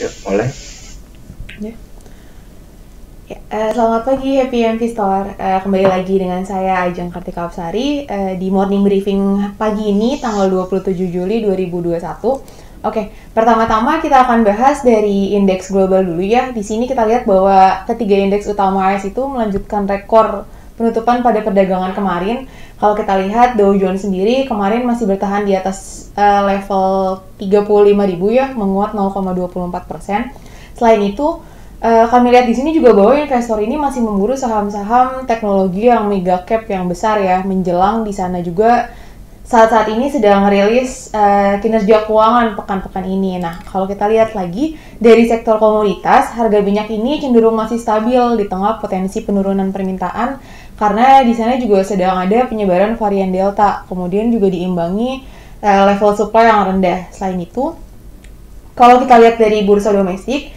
Yuk, mulai. Ya. Selamat pagi Happy Investor. Kembali lagi dengan saya Ajeng Kartika Apsari di Morning Briefing pagi ini tanggal 27 Juli 2021. Oke, pertama-tama kita akan bahas dari indeks global dulu ya. Di sini kita lihat bahwa ketiga indeks utama AS itu melanjutkan rekor penutupan pada perdagangan kemarin. Kalau kita lihat Dow Jones sendiri kemarin masih bertahan di atas level 35.000 ya, menguat 0,24%. Selain itu, kami lihat di sini juga bahwa investor ini masih memburu saham-saham teknologi yang mega cap yang besar ya, menjelang di sana juga saat-saat ini sedang rilis kinerja keuangan pekan-pekan ini. Nah, kalau kita lihat lagi dari sektor komoditas, harga minyak ini cenderung masih stabil di tengah potensi penurunan permintaan karena di sana juga sedang ada penyebaran varian Delta, kemudian juga diimbangi level supply yang rendah. Selain itu, kalau kita lihat dari bursa domestik,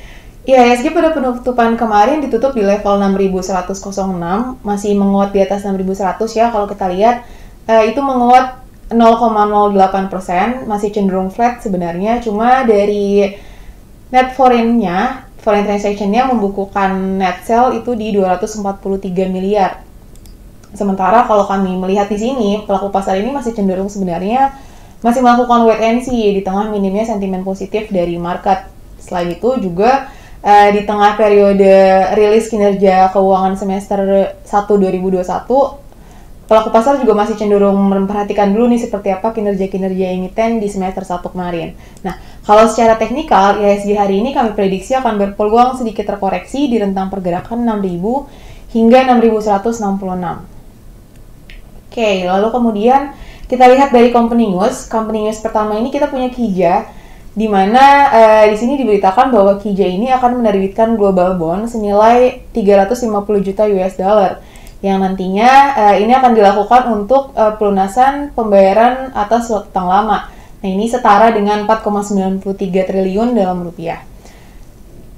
IHSG pada penutupan kemarin ditutup di level 6.106, masih menguat di atas 6.100 ya. Kalau kita lihat itu menguat 0,08%, masih cenderung flat sebenarnya. Cuma dari net foreign transaction-nya membukukan net sell itu di 243 miliar. Sementara kalau kami melihat di sini, pelaku pasar ini masih cenderung sebenarnya masih melakukan wait and see di tengah minimnya sentimen positif dari market. Selain itu juga di tengah periode rilis kinerja keuangan semester 1 2021, pelaku pasar juga masih cenderung memperhatikan dulu nih seperti apa kinerja-kinerja emiten di semester 1 kemarin. Nah, kalau secara teknikal, IHSG hari ini kami prediksi akan berpeluang sedikit terkoreksi di rentang pergerakan 6.000 hingga 6.166. Oke, lalu kemudian kita lihat dari company news. Company news pertama ini kita punya Kija, di mana di sini diberitakan bahwa Kija ini akan menerbitkan global bond senilai 350 juta US dollar yang nantinya ini akan dilakukan untuk pelunasan pembayaran atas utang lama. Nah, ini setara dengan 4,93 triliun dalam rupiah.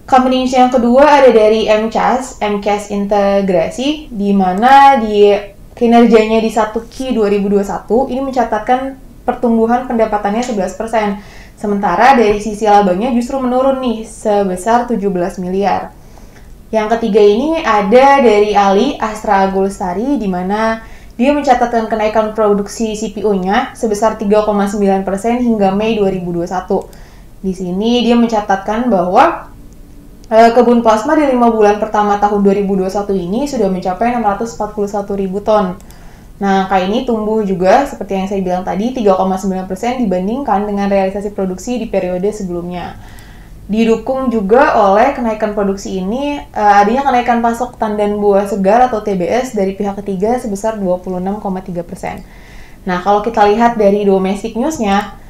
Company news yang kedua ada dari MCAS Integrasi, di mana di kinerjanya di 1Q 2021 ini mencatatkan pertumbuhan pendapatannya 11%. Sementara dari sisi labanya justru menurun nih sebesar 17 miliar. Yang ketiga ini ada dari Ali Astra Agulstari, di mana dia mencatatkan kenaikan produksi CPO-nya sebesar 3,9% hingga Mei 2021. Di sini dia mencatatkan bahwa kebun plasma di 5 bulan pertama tahun 2021 ini sudah mencapai 641.000 ton. Nah, angka ini tumbuh juga seperti yang saya bilang tadi 3,9% dibandingkan dengan realisasi produksi di periode sebelumnya. Didukung juga oleh kenaikan produksi ini adanya kenaikan pasok tandan buah segar atau TBS dari pihak ketiga sebesar 26,3%. Nah, kalau kita lihat dari domestic news-nya,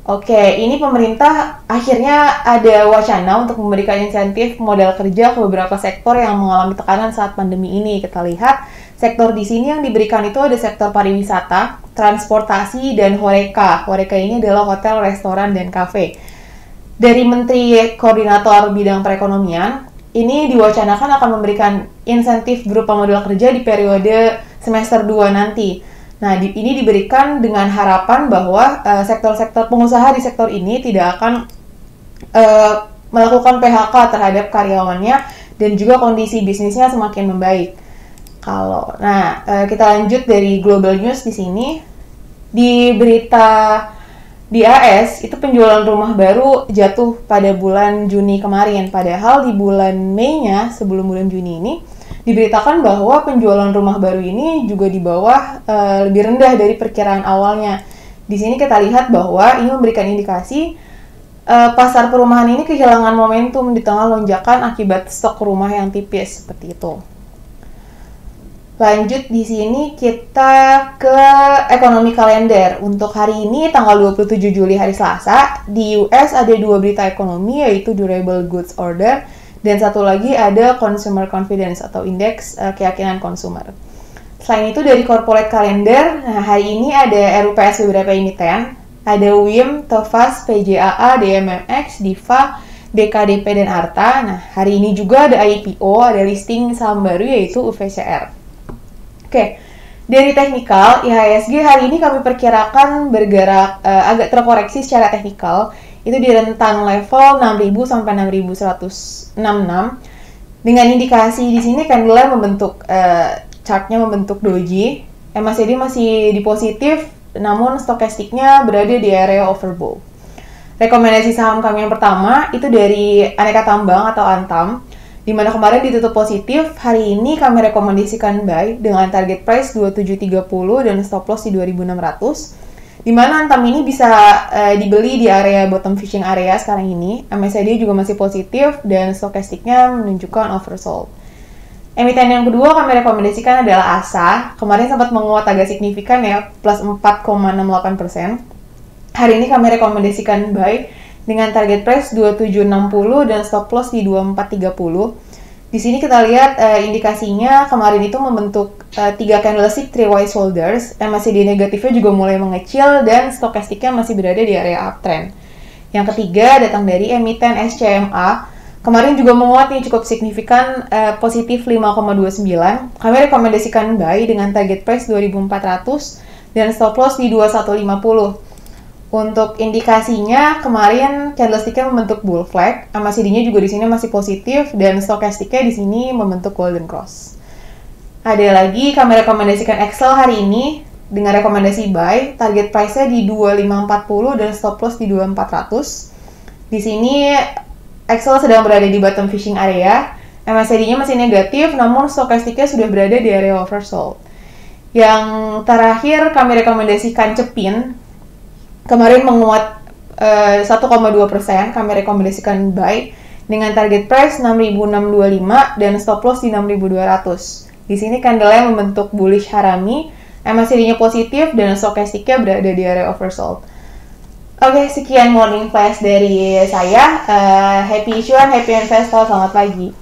oke, ini pemerintah akhirnya ada wacana untuk memberikan insentif modal kerja ke beberapa sektor yang mengalami tekanan saat pandemi ini. Kita lihat sektor di sini yang diberikan itu ada sektor pariwisata, transportasi, dan Horeca. Horeca ini adalah hotel, restoran, dan kafe. Dari Menteri Koordinator Bidang Perekonomian, ini diwacanakan akan memberikan insentif berupa modal kerja di periode semester 2 nanti. Nah, ini diberikan dengan harapan bahwa sektor-sektor pengusaha di sektor ini tidak akan melakukan PHK terhadap karyawannya dan juga kondisi bisnisnya semakin membaik. Kita lanjut dari global news di sini. Di berita di AS itu penjualan rumah baru jatuh pada bulan Juni kemarin, padahal di bulan Mei-nya sebelum bulan Juni ini diberitakan bahwa penjualan rumah baru ini juga di bawah lebih rendah dari perkiraan awalnya. Di sini kita lihat bahwa ini memberikan indikasi pasar perumahan ini kehilangan momentum di tengah lonjakan akibat stok rumah yang tipis seperti itu. Lanjut di sini kita ke ekonomi kalender. Untuk hari ini tanggal 27 Juli hari Selasa, di US ada 2 berita ekonomi yaitu Durable Goods Order dan satu lagi ada Consumer Confidence atau indeks keyakinan konsumer. Selain itu dari corporate calendar, hari ini ada RUPS beberapa emiten, ada WIM, Tofas, PJAA, DMMX, Diva, DKDP, dan Arta. Nah, hari ini juga ada IPO, ada listing saham baru yaitu UVCR. Oke, dari teknikal, IHSG hari ini kami perkirakan bergerak agak terkoreksi secara teknikal. itu di rentang level 6.000 sampai 6.166 dengan indikasi di sini candle membentuk chartnya membentuk doji. MACD masih di positif, namun stokastiknya berada di area overbought. Rekomendasi saham kami yang pertama itu dari Aneka Tambang atau Antam, di mana kemarin ditutup positif. Hari ini kami rekomendasikan buy dengan target price 2730 dan stop loss di 2600. Di mana Antam ini bisa dibeli di area bottom fishing area sekarang ini. MACD juga masih positif dan stokastiknya menunjukkan oversold. Emiten yang kedua kami rekomendasikan adalah ASA. Kemarin sempat menguat agak signifikan ya, plus 4,68%. Hari ini kami rekomendasikan buy dengan target price 2760 dan stop loss di 2430. Di sini kita lihat indikasinya kemarin itu membentuk 3 candlestick 3 white shoulders. MACD negatifnya juga mulai mengecil dan stokastiknya masih berada di area uptrend. Yang ketiga datang dari emiten SCMA. Kemarin juga menguat nih cukup signifikan, positif 5,29. Kami rekomendasikan buy dengan target price 2400 dan stop loss di 2150. Untuk indikasinya kemarin candlesticknya membentuk bull flag, MACD-nya juga di sini masih positif dan stokastiknya di sini membentuk golden cross. Ada lagi kami rekomendasikan Excel hari ini dengan rekomendasi buy, target price-nya di 2540 dan stop loss di 2400. Di sini Excel sedang berada di bottom fishing area, MACD-nya masih negatif, namun stokastiknya sudah berada di area oversold. Yang terakhir kami rekomendasikan Cepin, kemarin menguat 1,2%, kami rekomendasikan buy dengan target price 6.625 dan stop loss di 6.200. Di sini candle-nya membentuk bullish harami, MACD-nya positif dan stokastiknya berada di area oversold. Oke, sekian morning flash dari saya. Happy issuan, happy investor, selamat pagi.